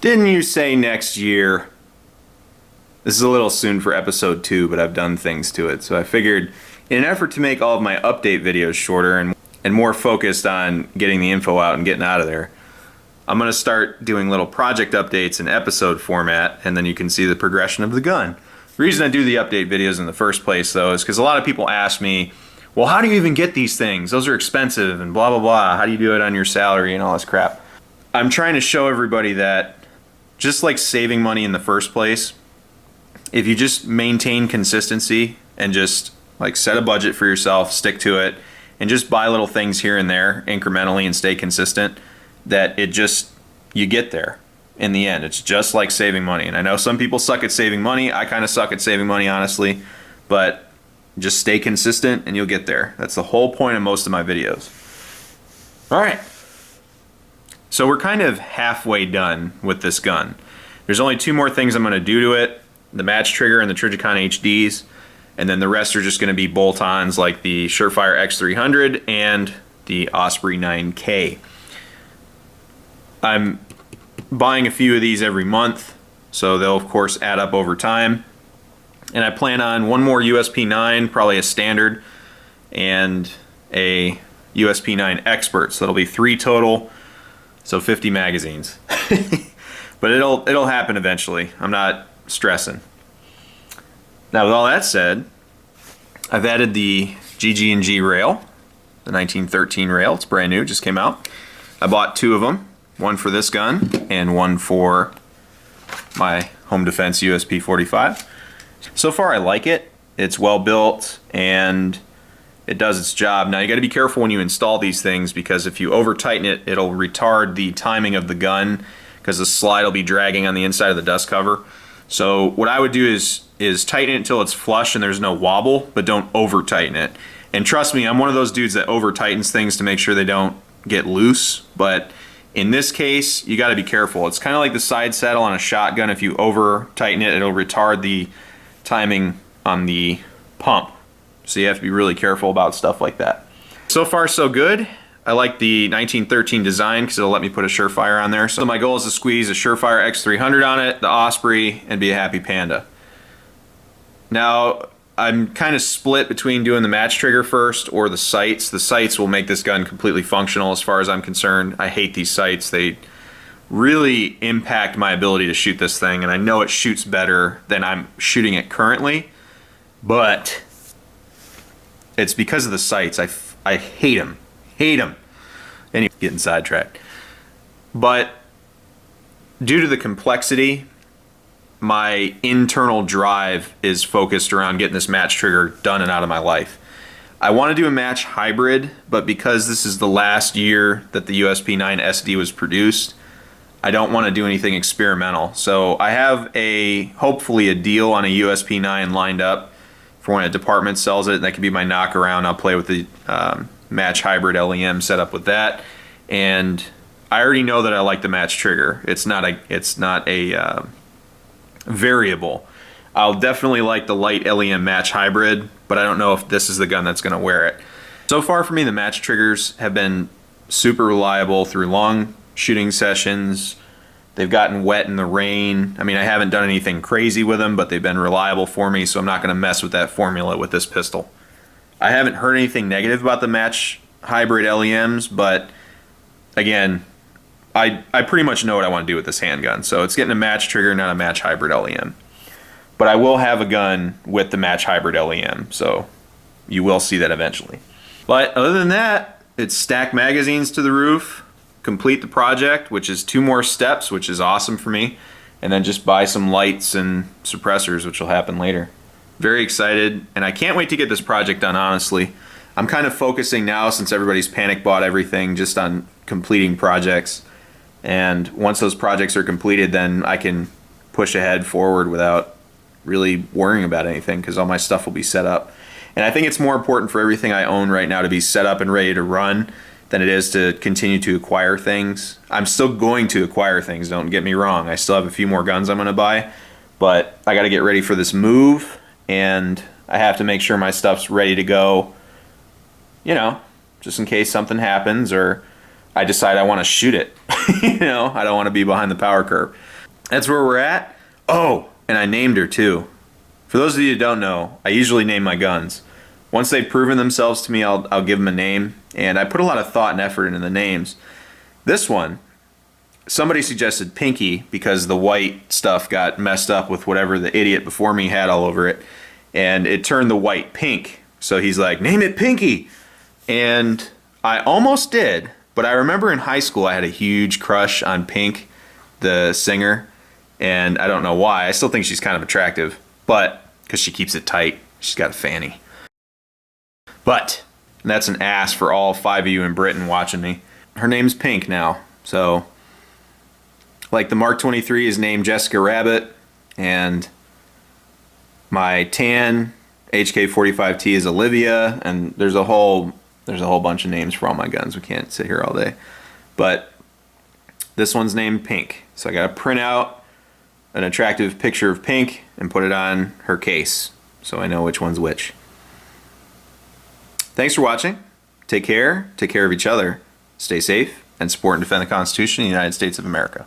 Didn't you say next year? This is a little soon for episode 2, but I've done things to it. So I figured in an effort to make all of my update videos shorter and more focused on getting the info out and getting out of there, I'm going to start doing little project updates in episode format, and then you can see the progression of the gun. The reason I do the update videos in the first place, though, is because a lot of people ask me, well, how do you even get these things? Those are expensive and blah, blah, blah. How do you do it on your salary and all this crap? I'm trying to show everybody that just like saving money in the first place, if you just maintain consistency and just like set a budget for yourself, stick to it, and just buy little things here and there incrementally and stay consistent, that you get there in the end. It's just like saving money. And I know some people suck at saving money. I kind of suck at saving money, honestly, but just stay consistent and you'll get there. That's the whole point of most of my videos. All right. So we're kind of halfway done with this gun. There's only 2 more things I'm going to do to it: the match trigger and the Trijicon HDs, and then the rest are just going to be bolt-ons like the Surefire X300 and the Osprey 9K. I'm buying a few of these every month, so they'll of course add up over time. And I plan on one more USP9, probably a standard, and a USP9 Expert. So that'll be 3 total, so 50 magazines. But it'll happen eventually. I'm not stressing. Now, with all that said, I've added the GG&G rail, the 1913 rail. It's brand new, just came out. I bought 2 of them, one for this gun and one for my home defense USP45. So far I like it. It's well built and it does its job. Now you got to be careful when you install these things, because if you over tighten it, it'll retard the timing of the gun, because the slide will be dragging on the inside of the dust cover. So what I would do is tighten it until it's flush and there's no wobble, but don't over tighten it. And trust me, I'm one of those dudes that over tightens things to make sure they don't get loose, but in this case you got to be careful. It's kind of like the side saddle on a shotgun. If you over tighten it, it'll retard the timing on the pump. So you have to be really careful about stuff like that. So far so good. I like the 1913 design because it'll let me put a Surefire on there. So my goal is to squeeze a Surefire X300 on it, the Osprey, and be a happy panda. Now, I'm kind of split between doing the match trigger first or the sights. The sights will make this gun completely functional as far as I'm concerned. I hate these sights. They really impact my ability to shoot this thing, and I know it shoots better than I'm shooting it currently, but it's because of the sights. I hate them. Hate them. Anyway, getting sidetracked. But due to the complexity, my internal drive is focused around getting this match trigger done and out of my life. I want to do a match hybrid, but because this is the last year that the USP9 SD was produced, I don't want to do anything experimental. So I have hopefully a deal on a USP9 lined up for when a department sells it. That could be my knockaround. I'll play with the match hybrid LEM set up with that. And I already know that I like the match trigger. It's not a variable. I'll definitely like the light LEM match hybrid, but I don't know if this is the gun that's going to wear it. So far for me, the match triggers have been super reliable through long shooting sessions. They've gotten wet in the rain. I mean, I haven't done anything crazy with them, but they've been reliable for me, so I'm not going to mess with that formula with this pistol. I haven't heard anything negative about the match hybrid LEMs, but again, I pretty much know what I want to do with this handgun. So it's getting a match trigger, not a match hybrid LEM. But I will have a gun with the match hybrid LEM, so you will see that eventually. But other than that, it's stack magazines to the roof, complete the project, which is 2 more steps, which is awesome for me, and then just buy some lights and suppressors, which will happen later. Very excited, and I can't wait to get this project done, honestly. I'm kind of focusing now, since everybody's panic bought everything, just on completing projects. And once those projects are completed, then I can push ahead forward without really worrying about anything, because all my stuff will be set up. And I think it's more important for everything I own right now to be set up and ready to run than it is to continue to acquire things. I'm still going to acquire things, don't get me wrong. I still have a few more guns I'm going to buy, but I got to get ready for this move, and I have to make sure my stuff's ready to go, you know, just in case something happens or I decide I want to shoot it. You know, I don't want to be behind the power curve. that's where we're at. Oh, and I named her too. For those of you who don't know, I usually name my guns. Once they've proven themselves to me, I'll give them a name, and I put a lot of thought and effort into the names. This one, somebody suggested Pinky because the white stuff got messed up with whatever the idiot before me had all over it, and it turned the white pink. So he's like, name it Pinky. And I almost did, but I remember in high school I had a huge crush on Pink, the singer, and I don't know why. I still think she's kind of attractive, but because she keeps it tight, she's got a fanny. But that's an ass for all 5 of you in Britain watching me. Her name's Pink now, so like the Mark 23 is named Jessica Rabbit, and my tan HK45T is Olivia, and there's a whole bunch of names for all my guns. We can't sit here all day, but this one's named Pink, so I gotta print out an attractive picture of Pink and put it on her case so I know which one's which. Thanks for watching. Take care of each other, stay safe, and support and defend the Constitution of the United States of America.